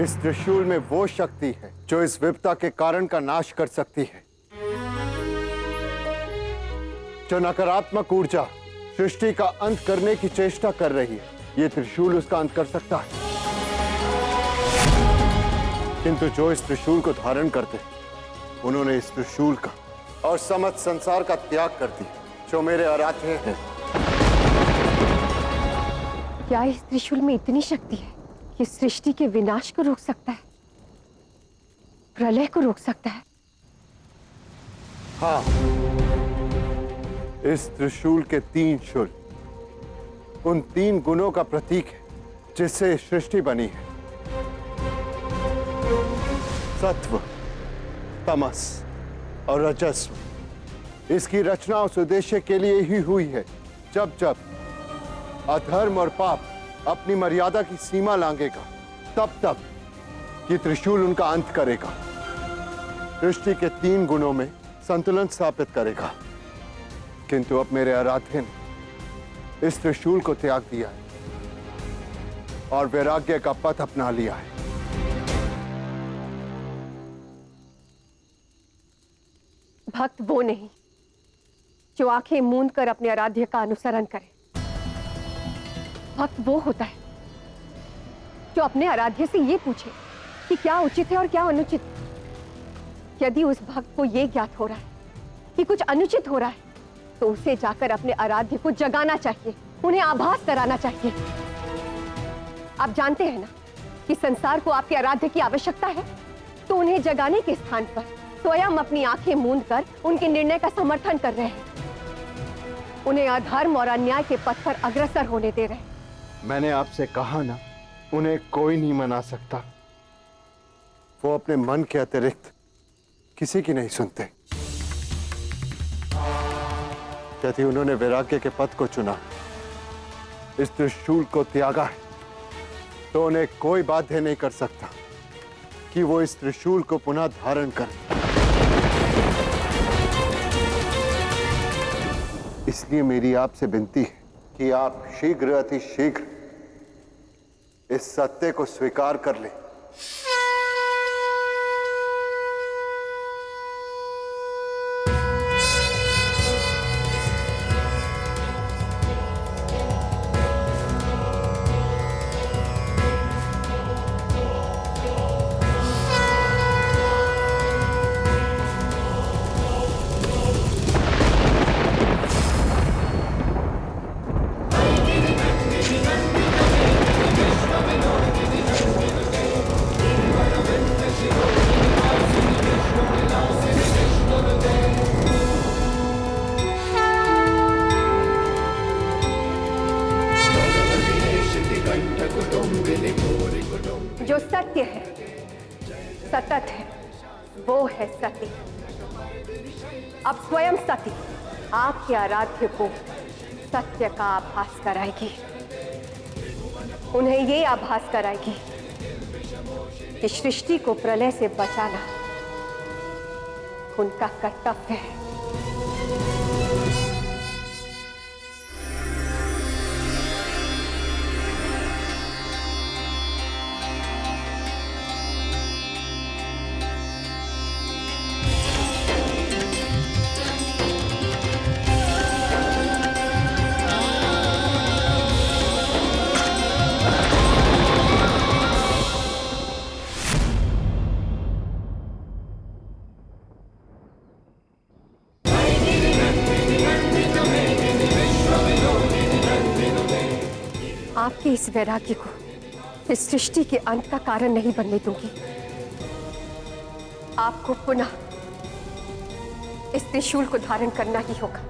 इस त्रिशूल में वो शक्ति है जो इस विपदा के कारण का नाश कर सकती है। जो नकारात्मक ऊर्जा सृष्टि का अंत करने की चेष्टा कर रही है, ये त्रिशूल उसका अंत कर सकता है। किंतु जो इस त्रिशूल को धारण करते हैं, उन्होंने इस त्रिशूल का और समस्त संसार का त्याग कर दिया। जो मेरे आराध्य हैं। क्या इस त्रिशूल में इतनी शक्ति है कि सृष्टि के विनाश को रोक सकता है, प्रलय को रोक सकता है? हाँ, इस त्रिशूल के 3 शूल उन 3 गुणों का प्रतीक है जिससे सृष्टि बनी है। सत्व, तमस और रजस्व। इसकी रचना उस उद्देश्य के लिए ही हुई है जब जब अधर्म और पाप अपनी मर्यादा की सीमा लांघेगा, तब तब ये त्रिशूल उनका अंत करेगा, सृष्टि के 3 गुणों में संतुलन स्थापित करेगा। किंतु अब मेरे आराध्य ने इस त्रिशूल को त्याग दिया है और वैराग्य का पथ अपना लिया है। भक्त वो नहीं जो आंखें मूंद कर अपने आराध्य का अनुसरण करे। भक्त वो होता है जो अपने आराध्य से ये पूछे कि क्या उचित है और क्या अनुचित। यदि उस भक्त को ये ज्ञात हो रहा है कि कुछ अनुचित हो रहा है, तो उसे जाकर अपने आराध्य को जगाना चाहिए, उन्हें आभास कराना चाहिए। आप जानते हैं ना कि संसार को आपके आराध्य की आवश्यकता है, तो उन्हें जगाने के स्थान पर स्वयं अपनी आंखें मूंद कर उनके निर्णय का समर्थन कर रहे हैं। उन्हें अधर्म और अन्याय के पथ पर अग्रसर होने दे रहे हैं। मैंने आपसे कहा ना, उन्हें कोई नहीं मना सकता। वो अपने मन के अतिरिक्त किसी की नहीं सुनते। यदि उन्होंने वैराग्य के पथ को चुना, इस त्रिशूल को त्यागा है, तो उन्हें कोई बाध्य नहीं कर सकता कि वो इस त्रिशूल को पुनः धारण करें। इसलिए मेरी आपसे विनती है कि आप शीघ्र अति शीघ्र इस सत्य को स्वीकार कर लें। जो सत्य है, सतत है, वो है सती। अब स्वयं सती आपके आराध्य को सत्य का आभास कराएगी। उन्हें ये आभास कराएगी कि सृष्टि को प्रलय से बचाना उनका कर्तव्य है। आपके इस वैराग्य को इस सृष्टि के अंत का कारण नहीं बनने दूंगी। आपको पुनः इस त्रिशूल को धारण करना ही होगा।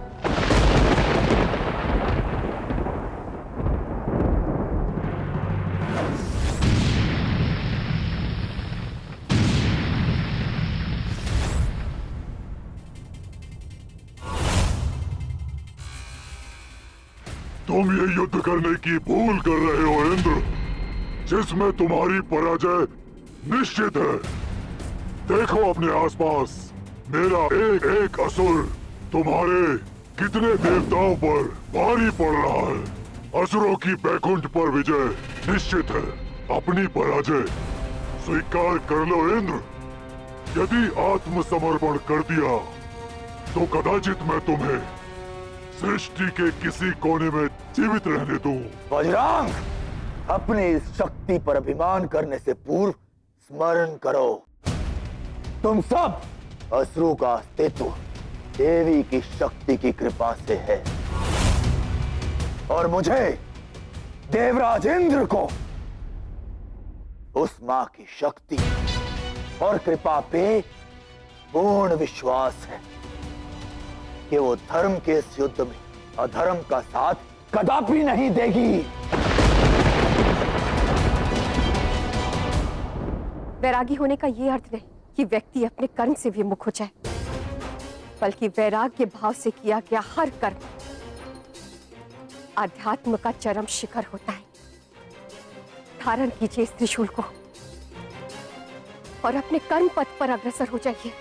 तुम ये युद्ध करने की भूल कर रहे हो इंद्र, जिसमें तुम्हारी पराजय निश्चित है। देखो अपने आसपास, मेरा एक एक असुर तुम्हारे कितने देवताओं पर भारी पड़ रहा है। असुरों की बैकुंठ पर विजय निश्चित है, अपनी पराजय स्वीकार कर लो इंद्र। यदि आत्मसमर्पण कर दिया तो कदाचित मैं तुम्हें सृष्टि के किसी कोने में जीवित रहने दूं। बजरंग, अपनी इस शक्ति पर अभिमान करने से पूर्व स्मरण करो, तुम सब असुरों का अस्तित्व देवी की शक्ति की कृपा से है और मुझे देवराज इंद्र को उस मां की शक्ति और कृपा पे पूर्ण विश्वास है कि वो धर्म के इस युद्ध में अधर्म का साथ कदापि नहीं देगी। वैरागी होने का ये अर्थ नहीं कि व्यक्ति अपने कर्म से विमुख हो जाए, बल्कि वैराग्य भाव से किया गया हर कर्म आध्यात्म का चरम शिखर होता है। धारण कीजिए इस त्रिशूल को और अपने कर्म पथ पर अग्रसर हो जाइए।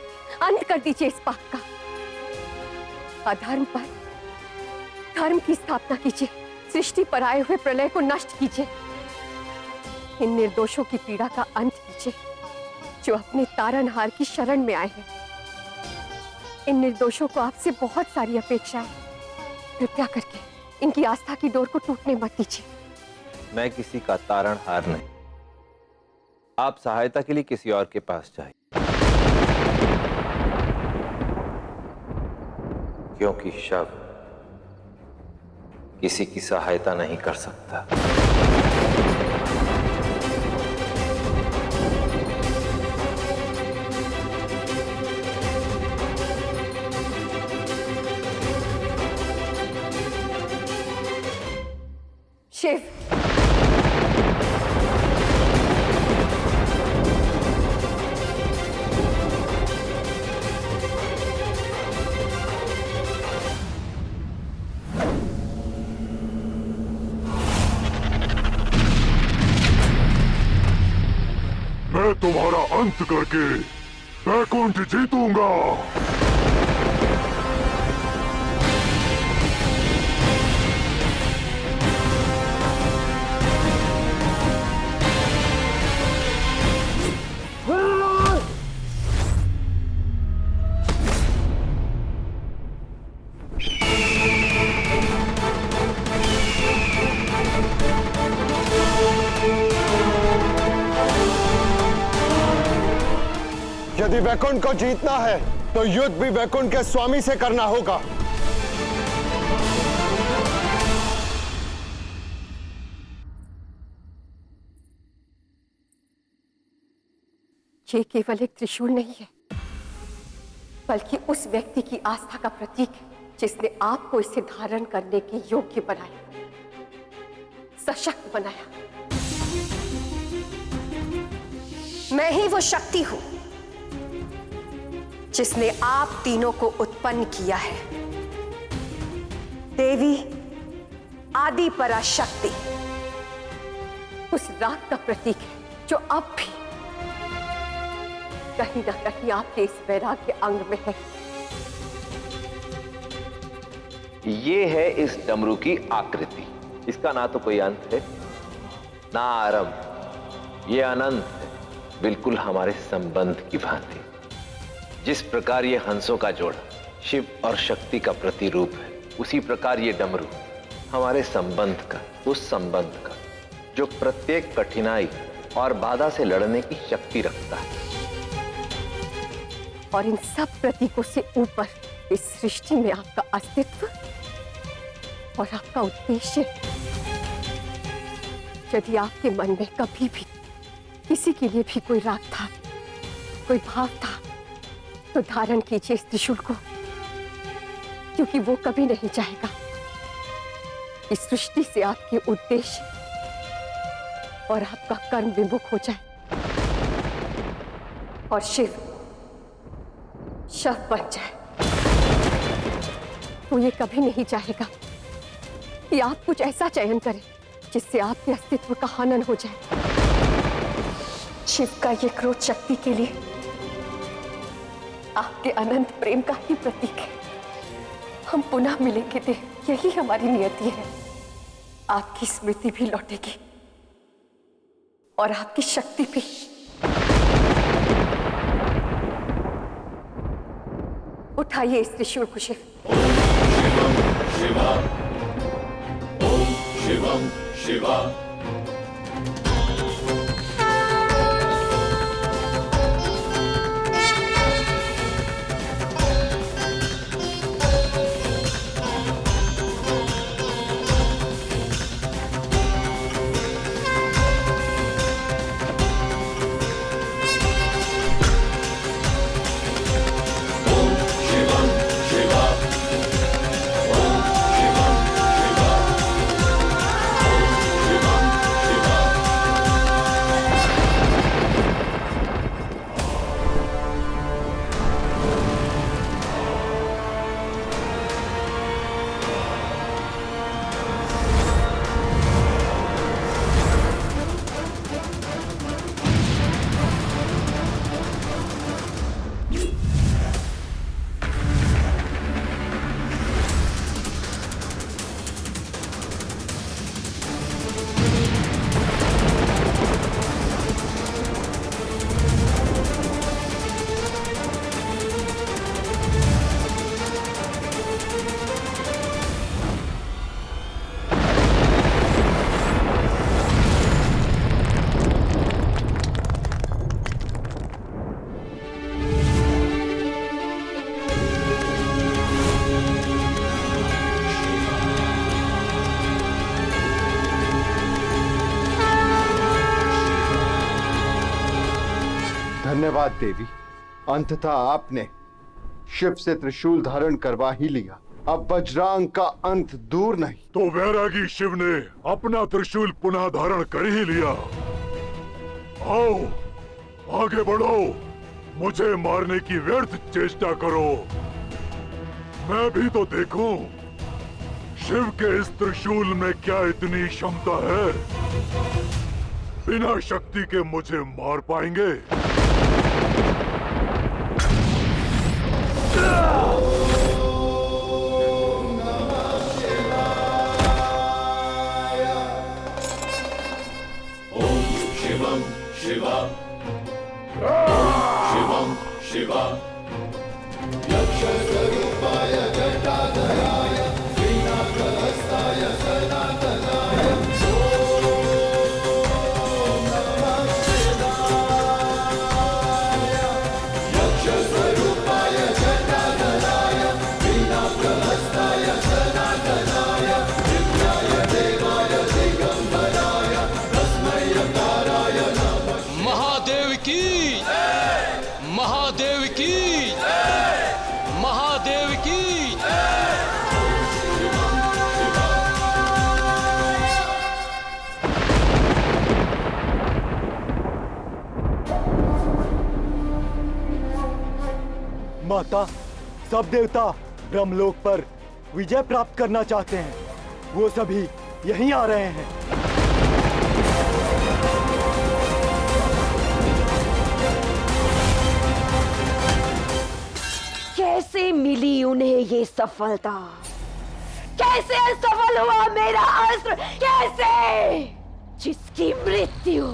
अंत कर दीजिए इस पाप का। अधर्म पर धर्म की स्थापना कीजिए। सृष्टि पर आए हुए प्रलय को नष्ट कीजिए। इन निर्दोषों की पीड़ा का अंत कीजिए जो अपने तारनहार की शरण में आए हैं। इन निर्दोषों को आपसे बहुत सारी अपेक्षाएं, कृपया करके इनकी आस्था की डोर को टूटने मत दीजिए। मैं किसी का तारणहार नहीं। आप सहायता के लिए किसी और के पास जाइए, क्योंकि शव किसी की सहायता नहीं कर सकता। शिव, मैं तुम्हारा अंत करके वैकुंठ जीतूंगा। यदि वैकुंठ को जीतना है तो युद्ध भी वैकुंठ के स्वामी से करना होगा। ये केवल एक त्रिशूल नहीं है, बल्कि उस व्यक्ति की आस्था का प्रतीक है जिसने आपको इसे धारण करने के योग्य बनाया, सशक्त बनाया। मैं ही वो शक्ति हूं जिसने आप तीनों को उत्पन्न किया है। देवी आदि पराशक्ति उस राग का प्रतीक है जो अब भी कहीं ना कहीं आपके इस वैराग्य अंग में है। ये है इस डमरू की आकृति। इसका ना तो कोई अंत है ना आरंभ। ये अनंत है, बिल्कुल हमारे संबंध की भांति। जिस प्रकार ये हंसों का जोड़ा शिव और शक्ति का प्रतिरूप है, उसी प्रकार ये डमरू हमारे संबंध का, उस संबंध का जो प्रत्येक कठिनाई और बाधा से लड़ने की शक्ति रखता है। और इन सब प्रतीकों से ऊपर इस सृष्टि में आपका अस्तित्व और आपका उद्देश्य। यदि आपके मन में कभी भी किसी के लिए भी कोई राग था, कोई भाव था, तो धारण कीजिए इस त्रिशूल को, क्योंकि वो कभी नहीं चाहेगा इस सृष्टि से आपके उद्देश्य और आपका कर्म विमुख हो जाए और शिव शव बन जाए। वो ये कभी नहीं चाहेगा कि आप कुछ ऐसा चयन करें जिससे आपके अस्तित्व का हनन हो जाए। शिव का ये क्रोध शक्ति के लिए आपके अनंत प्रेम का ही प्रतीक है। हम पुनः मिलेंगे देव, यही हमारी नियति है। आपकी स्मृति भी लौटेगी और आपकी शक्ति भी। उठाइए इस त्रिशूल को शिव। शिवम शिवा। धन्यवाद देवी, अंततः आपने शिव से त्रिशूल धारण करवा ही लिया। अब वज्रांग का अंत दूर नहीं। तो वैरागी शिव ने अपना त्रिशूल पुनः धारण कर ही लिया। आओ आगे बढ़ो, मुझे मारने की व्यर्थ चेष्टा करो। मैं भी तो देखूं शिव के इस त्रिशूल में क्या इतनी क्षमता है। बिना शक्ति के मुझे मार पाएंगे? शिवम शिवा। शिवम शिवा। यक्ष स्वरूपाय जटाधराय श्रीनाथहस्ताय सनातनाय ओम नमः शिवाय। यक्ष स्वरूपाय जटाधराय श्रीनाथहस्ताय सनातनाय दिव्याय देवाय दिगंबराय तस्मै यकाराय नमः। महादेव की महादेव की महादेव की। माता, सब देवता ब्रह्मलोक पर विजय प्राप्त करना चाहते हैं। वो सभी यहीं आ रहे हैं। कैसे मिली उन्हें ये सफलता? कैसे असफल हुआ मेरा अस्त्र? कैसे? जिसकी मृत्यु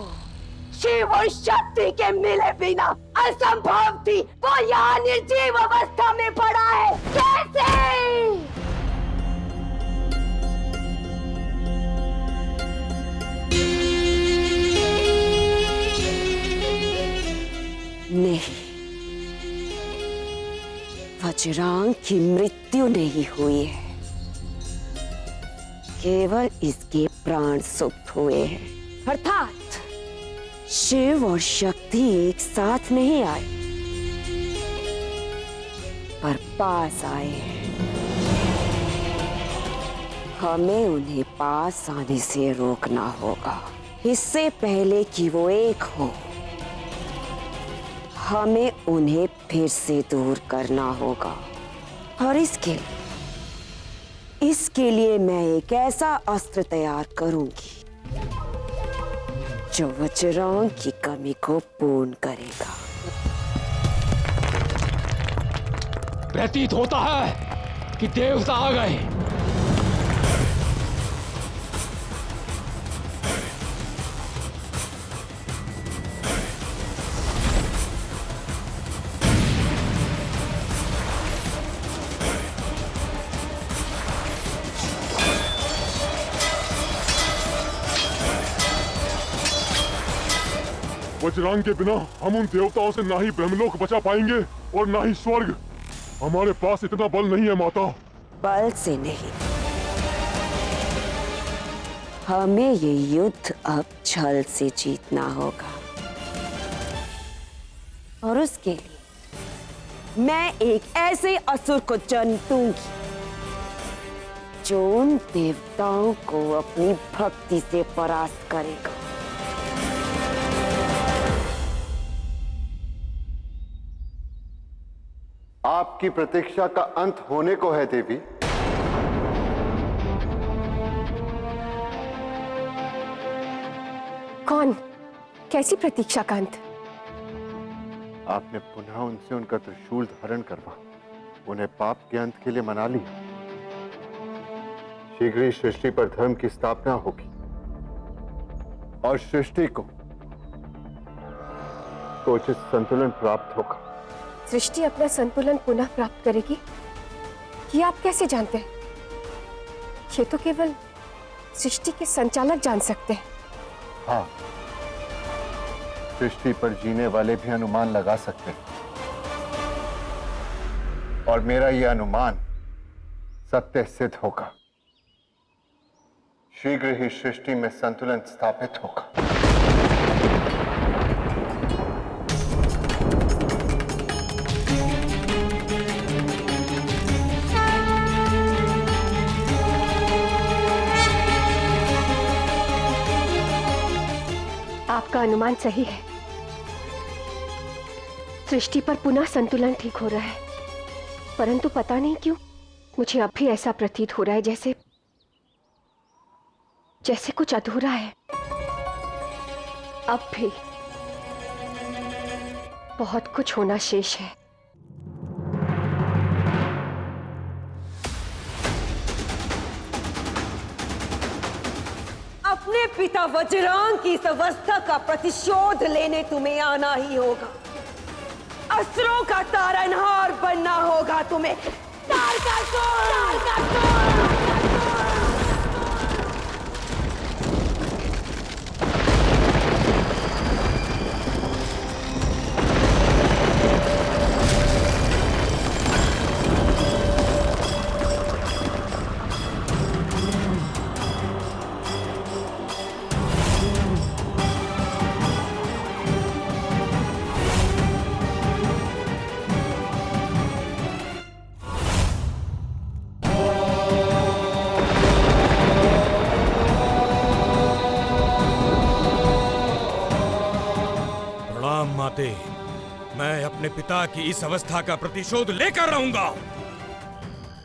शिव और शक्ति के मिले बिना असंभव थी, वो यहाँ निर्जीव अवस्था में पड़ा है। कैसे? नहीं, वज्रांग की मृत्यु नहीं हुई है, केवल इसके प्राण सुप्त हुए हैं। अर्थात शिव और शक्ति एक साथ नहीं आए, पर पास आए हैं। हमें उन्हें पास आने से रोकना होगा, इससे पहले कि वो एक हो। हमें उन्हें फिर से दूर करना होगा, और इसके लिए मैं एक ऐसा अस्त्र तैयार करूंगी जो वज्रांग की कमी को पूर्ण करेगा। प्रतीत होता है कि देवता आ गए। वज्रांग के बिना हम उन देवताओं से ना ही ब्रह्मलोक बचा पाएंगे और ना ही स्वर्ग। हमारे पास इतना बल नहीं है माता। बल से नहीं, हमें ये युद्ध अब छल से जीतना होगा। और उसके लिए मैं एक ऐसे असुर को जन्म दूंगी जो उन देवताओं को अपनी भक्ति से परास्त करेगा। आपकी प्रतीक्षा का अंत होने को है देवी। कौन? कैसी प्रतीक्षा का अंत? आपने पुनः उनसे उनका त्रिशूल धारण करवा उन्हें पाप के अंत के लिए मना लिया। शीघ्र ही सृष्टि पर धर्म की स्थापना होगी और सृष्टि को उचित संतुलन प्राप्त होगा। सृष्टि अपना संतुलन पुनः प्राप्त करेगी, ये आप कैसे जानते हैं? ये तो केवल सृष्टि के संचालक जान सकते हैं। हाँ, सृष्टि पर जीने वाले भी अनुमान लगा सकते हैं और मेरा यह अनुमान सत्य सिद्ध होगा। शीघ्र ही सृष्टि में संतुलन स्थापित होगा। आपका अनुमान सही है। सृष्टि पर पुनः संतुलन ठीक हो रहा है, परंतु पता नहीं क्यों मुझे अब भी ऐसा प्रतीत हो रहा है जैसे कुछ अधूरा है। अब भी बहुत कुछ होना शेष है। अपने पिता वज्रांग की इस अवस्था का प्रतिशोध लेने तुम्हें आना ही होगा। असुरों का तारनहार बनना होगा तुम्हें। माते, मैं अपने पिता की इस अवस्था का प्रतिशोध लेकर रहूंगा।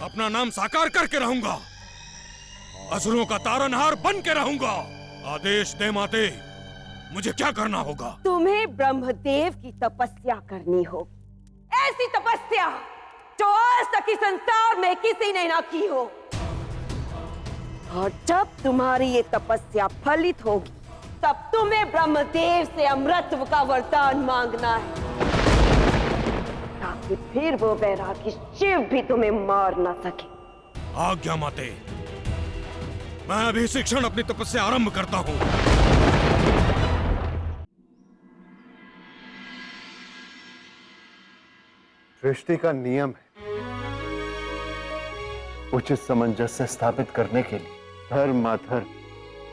अपना नाम साकार करके रहूंगा। असुरों का तारनहार बन के रहूंगा। आदेश दे माते, मुझे क्या करना होगा? तुम्हें ब्रह्मदेव की तपस्या करनी होगी। ऐसी तपस्या जो आज तक इस संसार में किसी ने ना की हो। और जब तुम्हारी ये तपस्या फलित होगी, तब तुम्हें ब्रह्मदेव से अमृतत्व का वरदान मांगना है, ताकि फिर वो वैरागी शिव भी तुम्हें मार ना सके। आज्ञा माते, मैं अभी इसी क्षण अपनी तपस्या आरंभ करता हूँ। सृष्टि का नियम है उचित सामंजस्य स्थापित करने के लिए धर्म अधर्म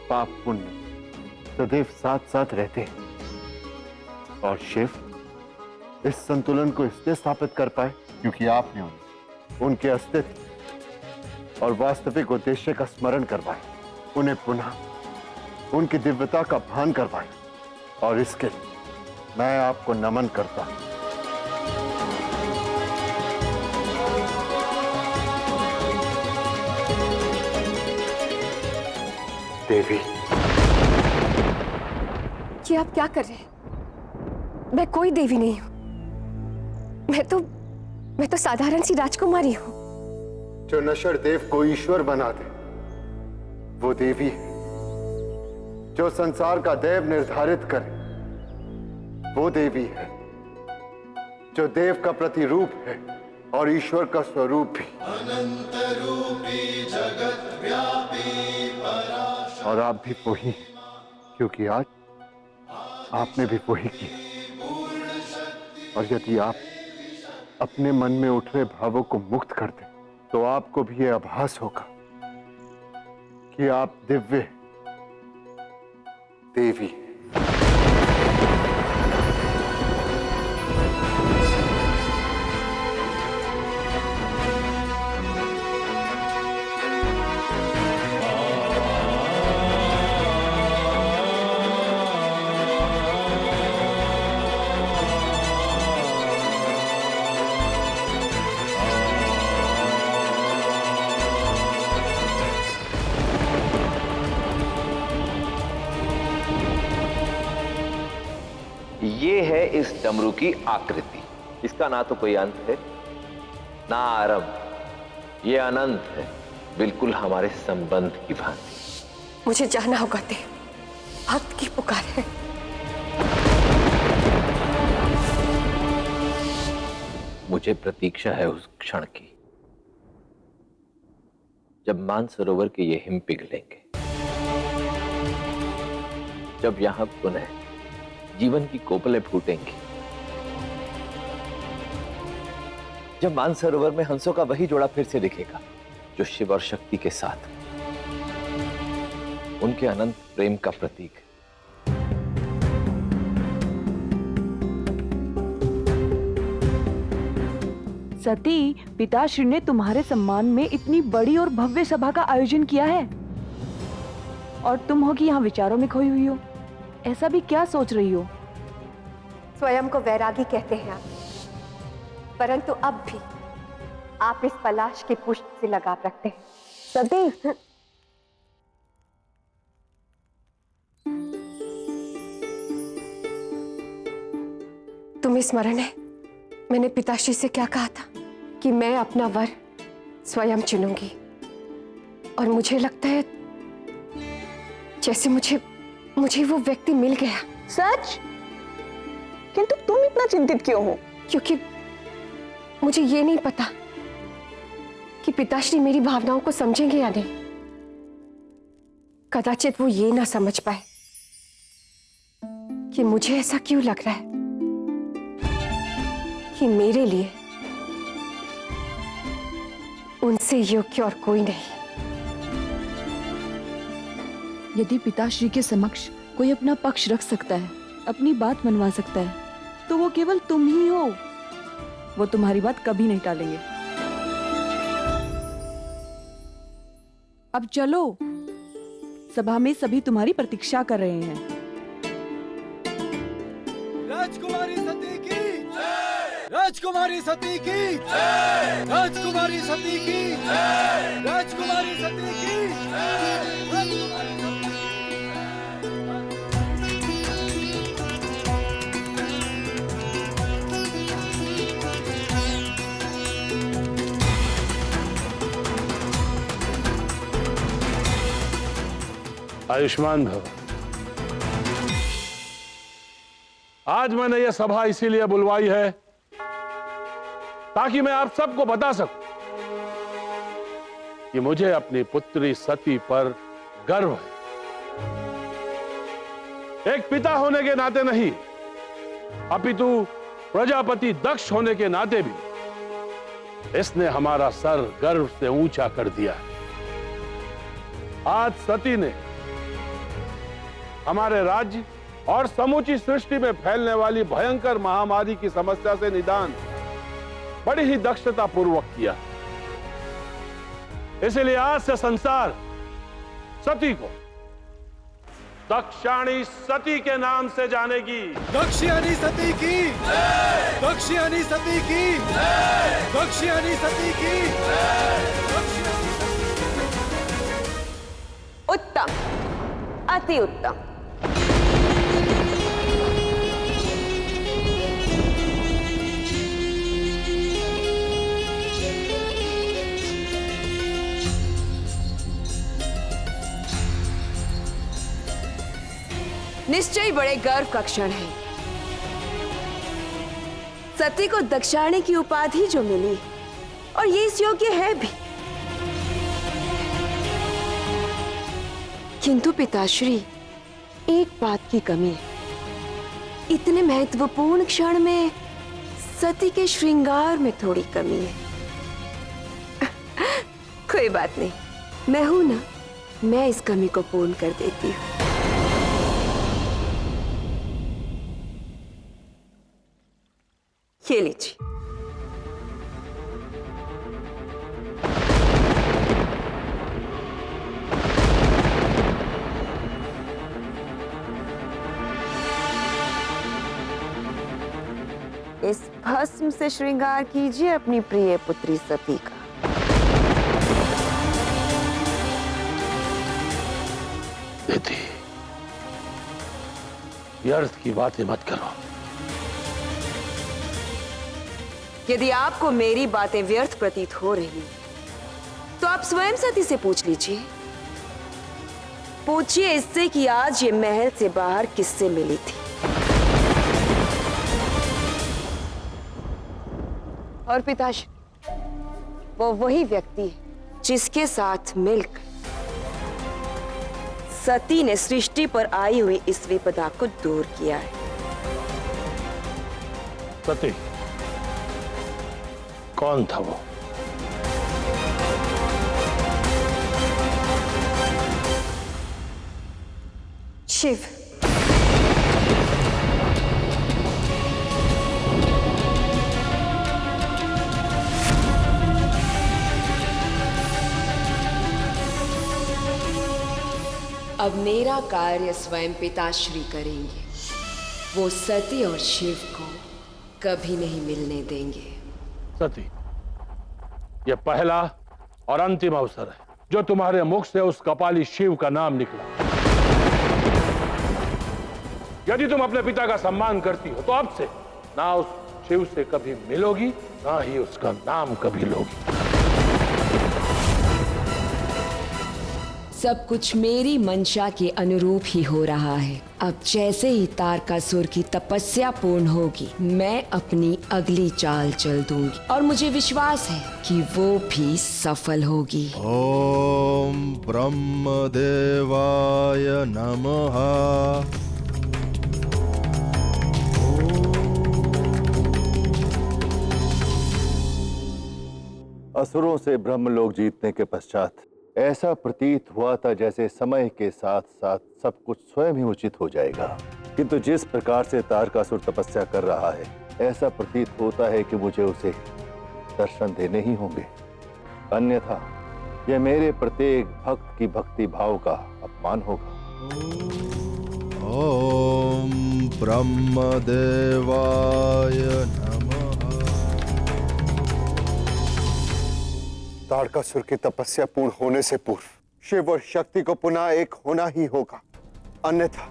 पाप पुण्य सदैव साथ साथ रहते हैं और शिव इस संतुलन को इसलिए स्थापित कर पाए क्योंकि आपने उनके अस्तित्व और वास्तविक उद्देश्य का स्मरण करवाए, उन्हें पुनः उनकी दिव्यता का भान करवाए और इसके लिए मैं आपको नमन करता हूं। देवी, ये आप क्या कर रहे हैं? मैं कोई देवी नहीं हूं। मैं तो साधारण सी राजकुमारी हूं। जो नशर देव को ईश्वर बना दे वो देवी है। जो संसार का देव निर्धारित करे वो देवी है। जो देव का प्रतिरूप है और ईश्वर का स्वरूप भी। अनंत रूपी जगत व्यापी और आप भी वही हैं, क्योंकि आज आपने भी वही किया। और यदि आप अपने मन में उठ रहे भावों को मुक्त कर दें तो आपको भी यह आभास होगा कि आप दिव्य देवी हैं। ये है इस डमरू की आकृति। इसका ना तो कोई अंत है ना आरंभ। ये अनंत है, बिल्कुल हमारे संबंध की भांति। मुझे जाना होगा देव, भक्त की पुकार है। मुझे प्रतीक्षा है उस क्षण की जब मानसरोवर के ये हिम पिघलेंगे, जब यहां पुनः जीवन की कोपलें फूटेंगी, जब मानसरोवर में हंसों का वही जोड़ा फिर से दिखेगा जो शिव और शक्ति के साथ उनके अनंत प्रेम का प्रतीक। सती, पिताश्री ने तुम्हारे सम्मान में इतनी बड़ी और भव्य सभा का आयोजन किया है और तुम हो कि यहाँ विचारों में खोई हुई हो। ऐसा भी क्या सोच रही हो? स्वयं को वैरागी कहते हैं आप, परंतु अब भी आप इस पलाश के पुष्प से लगाव रखते हैं। सती, तुम्हें स्मरण है मैंने पिताश्री से क्या कहा था कि मैं अपना वर स्वयं चुनूंगी, और मुझे लगता है जैसे मुझे वो व्यक्ति मिल गया। सच? किंतु तुम इतना चिंतित क्यों हो? क्योंकि मुझे ये नहीं पता कि पिताश्री मेरी भावनाओं को समझेंगे या नहीं। कदाचित वो ये ना समझ पाए कि मुझे ऐसा क्यों लग रहा है कि मेरे लिए उनसे योग्य और कोई नहीं। यदि पिताश्री के समक्ष कोई अपना पक्ष रख सकता है, अपनी बात मनवा सकता है, तो वो केवल तुम ही हो। वो तुम्हारी बात कभी नहीं टालेंगे। अब चलो, सभा में सभी तुम्हारी प्रतीक्षा कर रहे हैं। राजकुमारी सती की जय! राजकुमारी सती की जय! राजकुमारी सती की जय! राजकुमारी सती की जय! राजकुमारी सती आयुष्मान भव। आज मैंने यह सभा इसीलिए बुलवाई है ताकि मैं आप सबको बता सकूं कि मुझे अपनी पुत्री सती पर गर्व है। एक पिता होने के नाते नहीं, अपितु प्रजापति दक्ष होने के नाते भी इसने हमारा सर गर्व से ऊंचा कर दिया है। आज सती ने हमारे राज्य और समूची सृष्टि में फैलने वाली भयंकर महामारी की समस्या से निदान बड़ी ही दक्षता पूर्वक किया। इसलिए आज से संसार सती को दक्षाणी सती के नाम से जानेगी। दक्षिणी सती की जय! दक्षिणी सती की जय! दक्षिणी सती की जय! उत्तम, अति उत्तम। निश्चय बड़े गर्व का क्षण है। सती को दक्षाणी की उपाधि जो मिली, और ये इस योग्य है भी। किंतु पिताश्री, एक बात की कमी है। इतने महत्वपूर्ण क्षण में सती के श्रृंगार में थोड़ी कमी है। कोई बात नहीं, मैं हूं ना, मैं इस कमी को पूर्ण कर देती हूँ। ये लीजिए। इस भस्म से श्रृंगार कीजिए अपनी प्रिय पुत्री सती का। बेटी, व्यर्थ की बातें मत करो। यदि आपको मेरी बातें व्यर्थ प्रतीत हो रही तो आप स्वयं सती से पूछ लीजिए। पूछिए इससे कि आज ये महल से बाहर किससे मिली थी। और पिताश्री, वो वही व्यक्ति है जिसके साथ मिलकर सती ने सृष्टि पर आई हुई इस विपदा को दूर किया है। सती, कौन था वो? शिव। अब मेरा कार्य स्वयं पिताश्री करेंगे। वो सती और शिव को कभी नहीं मिलने देंगे। सती, यह पहला और अंतिम अवसर है जो तुम्हारे मुख से उस कपाली शिव का नाम निकला। यदि तुम अपने पिता का सम्मान करती हो तो अब से ना उस शिव से कभी मिलोगी, ना ही उसका नाम कभी लोगी। सब कुछ मेरी मंशा के अनुरूप ही हो रहा है। अब जैसे ही तारकासुर की तपस्या पूर्ण होगी, मैं अपनी अगली चाल चल दूंगी और मुझे विश्वास है कि वो भी सफल होगी। ओम ब्रह्मदेवाय नमः। असुरों से ब्रह्मलोक जीतने के पश्चात ऐसा प्रतीत हुआ था जैसे समय के साथ साथ सब कुछ स्वयं ही उचित हो जाएगा, किंतु जिस प्रकार से तारकासुर तपस्या कर रहा है, ऐसा प्रतीत होता है कि मुझे उसे दर्शन देने ही होंगे, अन्यथा यह मेरे प्रत्येक भक्त की भक्ति भाव का अपमान होगा। ओम ब्रह्मदेवाय नमः। तारकासुर की तपस्या पूर्ण होने से पूर्व शिव और शक्ति को पुनः एक होना ही होगा, अन्यथा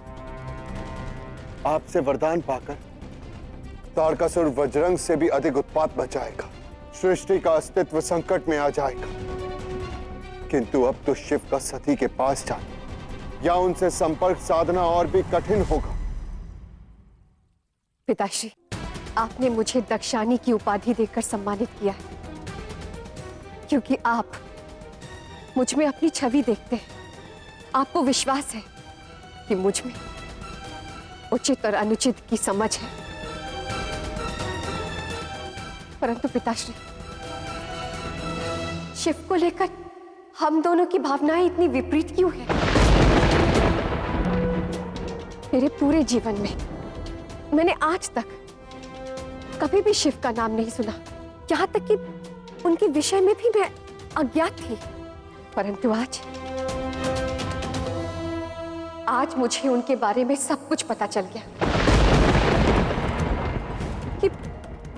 आपसे वरदान पाकर तारकासुर वज्रंग से भी अधिक उत्पात मचाएगा, सृष्टि का अस्तित्व संकट में आ जाएगा। किंतु अब तो शिव का सती के पास जाना या उनसे संपर्क साधना और भी कठिन होगा। पिताश्री, आपने मुझे दक्षानी की उपाधि देकर सम्मानित किया है, क्योंकि आप मुझ में अपनी छवि देखते हैं। आपको विश्वास है कि मुझ में उचित और अनुचित की समझ है। परंतु पिताश्री, शिव को लेकर हम दोनों की भावनाएं इतनी विपरीत क्यों है? मेरे पूरे जीवन में मैंने आज तक कभी भी शिव का नाम नहीं सुना, यहाँ तक कि उनके विषय में भी मैं अज्ञात थी। परंतु आज मुझे उनके बारे में सब कुछ पता चल गया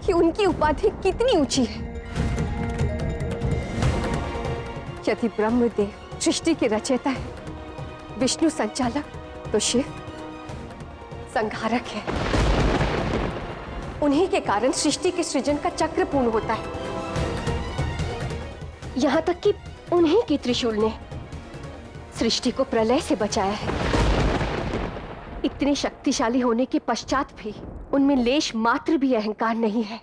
कि उनकी उपाधि कितनी ऊंची है। यदि ब्रह्मदेव सृष्टि के रचयिता है, विष्णु संचालक, तो शिव संहारक है। उन्हीं के कारण सृष्टि के सृजन का चक्र पूर्ण होता है। यहाँ तक कि उन्हीं की त्रिशूल ने सृष्टि को प्रलय से बचाया है। इतने शक्तिशाली होने के पश्चात भी उनमें लेश मात्र भी अहंकार नहीं है,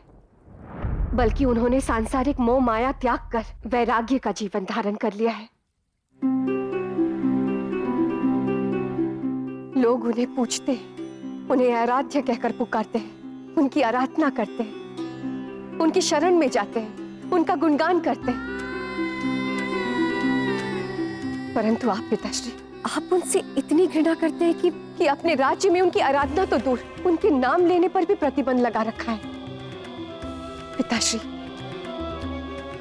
बल्कि उन्होंने सांसारिक मोह माया त्याग कर वैराग्य का जीवन धारण कर लिया है। लोग उन्हें पूछते, उन्हें आराध्य कहकर पुकारते हैं, उनकी आराधना करते हैं, उनकी शरण में जाते हैं, उनका गुणगान करते हैं। परंतु आप पिताश्री, आप उनसे इतनी घृणा करते हैं कि अपने राज्य में उनकी आराधना तो दूर, उनके नाम लेने पर भी प्रतिबंध लगा रखा है। पिताश्री,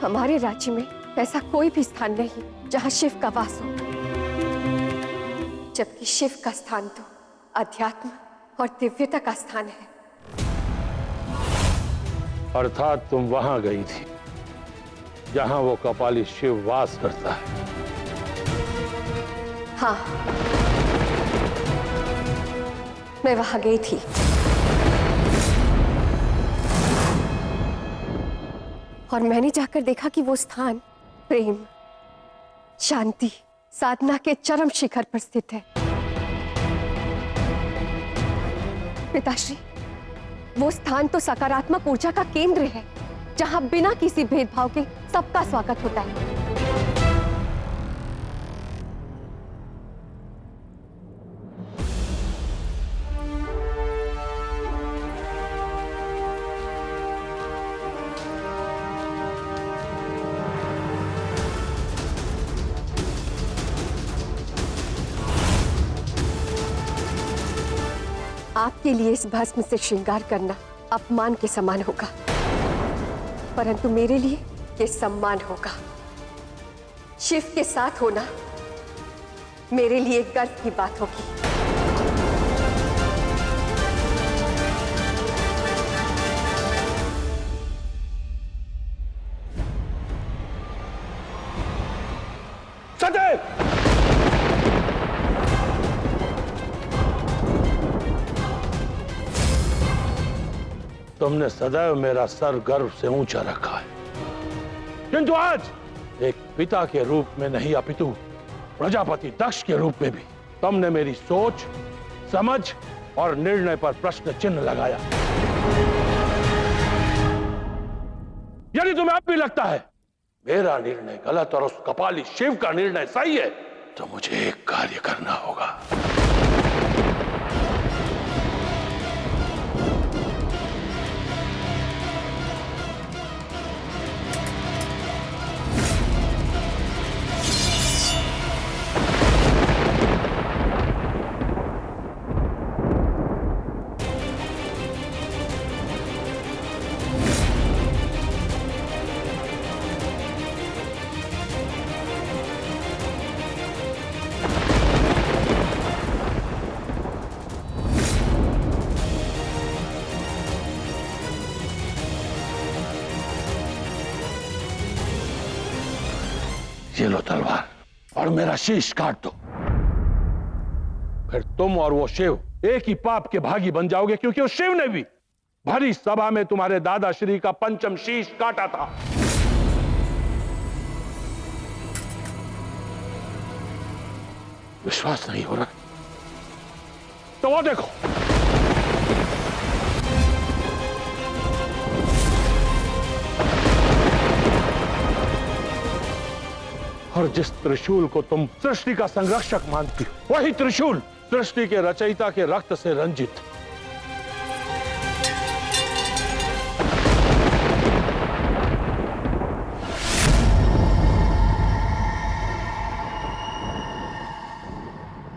हमारे राज्य में ऐसा कोई भी स्थान नहीं जहां शिव का वास हो, जबकि शिव का स्थान तो अध्यात्म और दिव्यता का स्थान है। अर्थात तुम वहां गई थी जहां वो कपाली शिव वास करता है। हाँ, मैं वहां गई थी। और मैंने जाकर देखा कि वो स्थान प्रेम, शांति, साधना के चरम शिखर पर स्थित है। पिताश्री, वो स्थान तो सकारात्मक ऊर्जा का केंद्र है, जहां बिना किसी भेदभाव के सबका स्वागत होता है। आपके लिए इस भस्म से श्रृंगार करना अपमान के समान होगा, परंतु मेरे लिए ये सम्मान होगा। शिव के साथ होना मेरे लिए गर्व की बात होगी। सदैव तुमने सदैव मेरा सर गर्व से ऊंचा रखा है, किंतु आज एक पिता के रूप में नहीं अपितु प्रजापति दक्ष के रूप में भी तुमने मेरी सोच, समझ और निर्णय पर प्रश्न चिन्ह लगाया। यदि तुम्हें अब भी लगता है मेरा निर्णय गलत और उस कपाली शिव का निर्णय सही है, तो मुझे एक कार्य करना होगा। ये लो तलवार और मेरा शीश काट दो, फिर तुम और वो शिव एक ही पाप के भागी बन जाओगे, क्योंकि उस शिव ने भी भरी सभा में तुम्हारे दादाश्री का पंचम शीश काटा था। विश्वास नहीं हो रहा तो वो देखो, और जिस त्रिशूल को तुम सृष्टि का संरक्षक मानती हो, वही त्रिशूल सृष्टि के रचयिता के रक्त से रंजित।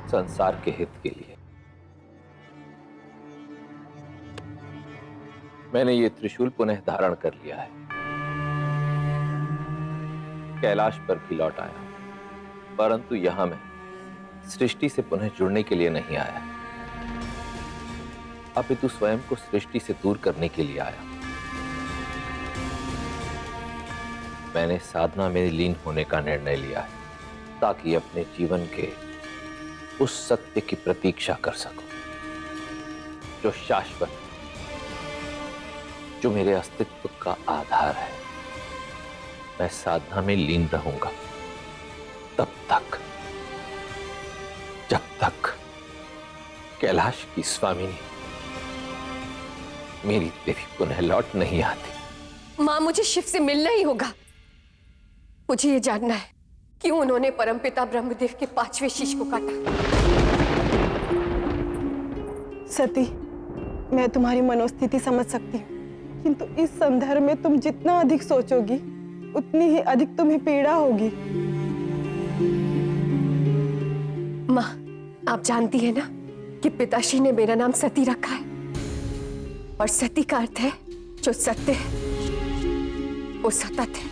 संसार के हित के लिए मैंने ये त्रिशूल पुनः धारण कर लिया है। कैलाश पर भी लौट आया, परंतु यहां मैं सृष्टि से पुनः जुड़ने के लिए नहीं आया, अपितु स्वयं को सृष्टि से दूर करने के लिए आया। मैंने साधना में लीन होने का निर्णय लिया है, ताकि अपने जीवन के उस सत्य की प्रतीक्षा कर सकूं जो शाश्वत, जो मेरे अस्तित्व का आधार है। मैं साधना में लीन रहूंगा तब तक जब तक कैलाश की स्वामिनी मेरी देवी पुनः लौट नहीं आती। मां, मुझे शिव से मिलना ही होगा। मुझे ये जानना है क्यों उन्होंने परमपिता ब्रह्मदेव के 5वें शीश को काटा। सती, मैं तुम्हारी मनोस्थिति समझ सकती हूँ, किंतु इस संदर्भ में तुम जितना अधिक सोचोगी उतनी ही अधिक तुम्हें पीड़ा होगी। माँ, आप जानती है ना कि पिताश्री ने मेरा नाम सती रखा है, और सती का अर्थ है जो सत्य है वो सतत है।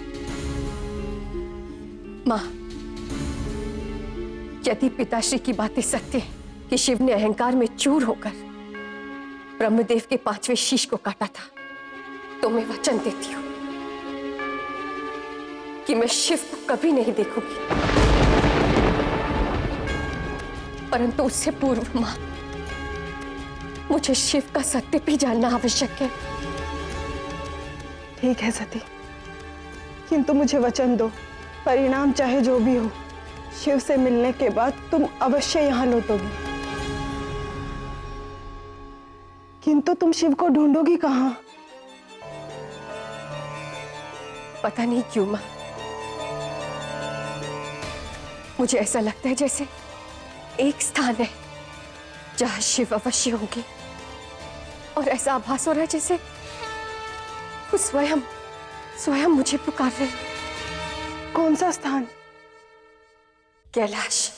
माँ, यदि पिताश्री की बातें सत्य है कि शिव ने अहंकार में चूर होकर ब्रह्मदेव के 5वें शीश को काटा था, तो मैं वचन देती हूं कि मैं शिव को कभी नहीं देखूंगी। परंतु उससे पूर्व मां, मुझे शिव का सत्य भी जानना आवश्यक है। ठीक है सती, किंतु मुझे वचन दो, परिणाम चाहे जो भी हो, शिव से मिलने के बाद तुम अवश्य यहां लौटोगी। किंतु तुम शिव को ढूंढोगी कहां? पता नहीं क्यों मां, मुझे ऐसा लगता है जैसे एक स्थान है जहां शिव अवश्य होंगे, और ऐसा आभास हो रहा है जैसे वो स्वयं मुझे पुकार रहे हैं। कौन सा स्थान? कैलाश।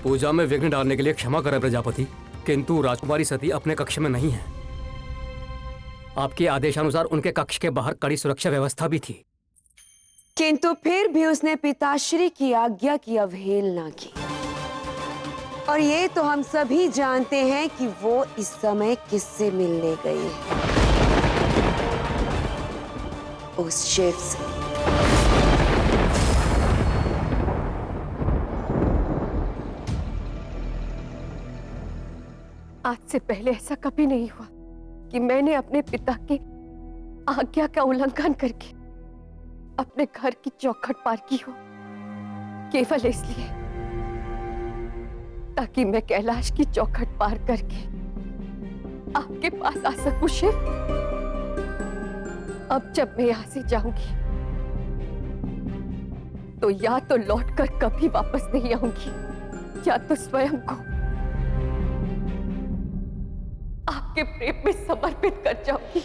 पूजा में विघ्न डालने के लिए क्षमा करें प्रजापति, किंतु राजकुमारी सती अपने कक्ष में नहीं है। आपके आदेशानुसार उनके कक्ष के बाहर कड़ी सुरक्षा व्यवस्था भी थी, किंतु फिर भी उसने पिताश्री की आज्ञा की अवहेलना की। और ये तो हम सभी जानते हैं कि वो इस समय किससे मिलने गई है, उस शिव से। आज से पहले ऐसा कभी नहीं हुआ कि मैंने अपने पिता की आज्ञा का उल्लंघन करके अपने घर की चौखट पार की हो, केवल इसलिए ताकि मैं कैलाश की चौखट पार करके आपके पास आ सकूं। शिव, अब जब मैं यहां से जाऊंगी तो या तो लौटकर कभी वापस नहीं आऊंगी, या तो स्वयं को आपके प्रेम में समर्पित कर जाऊंगी।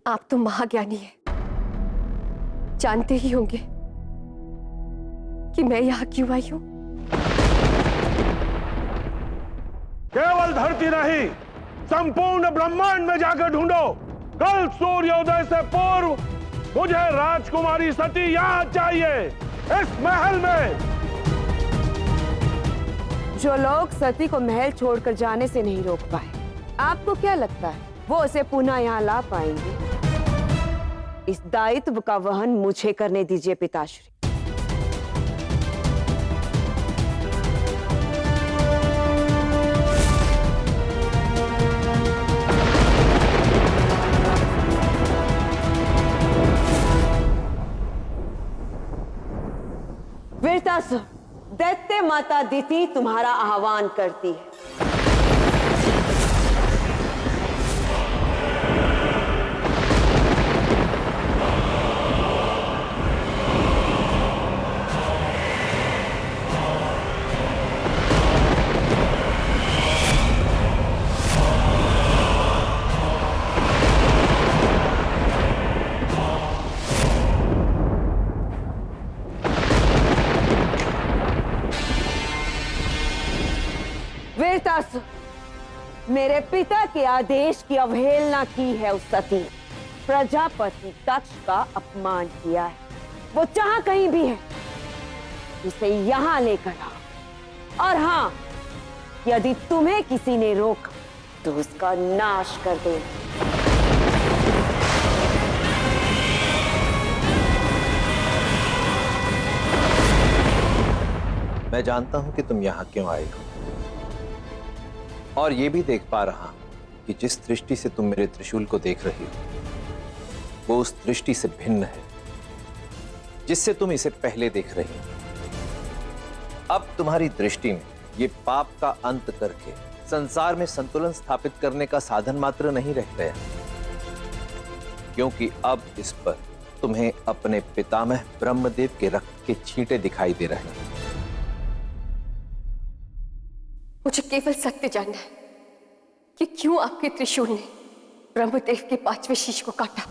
आप तो महाज्ञानी हैं, जानते ही होंगे कि मैं यहां क्यों आई हूं। केवल धरती नहीं, संपूर्ण ब्रह्मांड में जाकर ढूंढो। कल सूर्योदय से पूर्व मुझे राजकुमारी सती यहां चाहिए, इस महल में। जो लोग सती को महल छोड़कर जाने से नहीं रोक पाए, आपको क्या लगता है वो उसे पुनः यहाँ ला पाएंगे? इस दायित्व का वहन मुझे करने दीजिए पिताश्री। वीरतासुर, दैत्य माता दिति तुम्हारा आह्वान करती है। वृतासुर, मेरे पिता के आदेश की अवहेलना की है उस सती। प्रजापति दक्ष का अपमान किया है। वो जहां कहीं भी है उसे यहां लेकर आओ। और हां, यदि तुम्हें किसी ने रोका तो उसका नाश कर दे। मैं जानता हूं कि तुम यहां क्यों आए हो, और यह भी देख पा रहा हूं कि जिस दृष्टि से तुम मेरे त्रिशूल को देख रही हो वो उस दृष्टि से भिन्न है जिससे तुम इसे पहले देख रही हो। अब तुम्हारी दृष्टि में ये पाप का अंत करके संसार में संतुलन स्थापित करने का साधन मात्र नहीं रह गया, क्योंकि अब इस पर तुम्हें अपने पितामह ब्रह्मदेव के रक्त के छींटे दिखाई दे रहे हैं। मुझे केवल सत्य जानना है कि क्यों आपके त्रिशूल ने ब्रह्मदेव के 5वें शीश को काटा।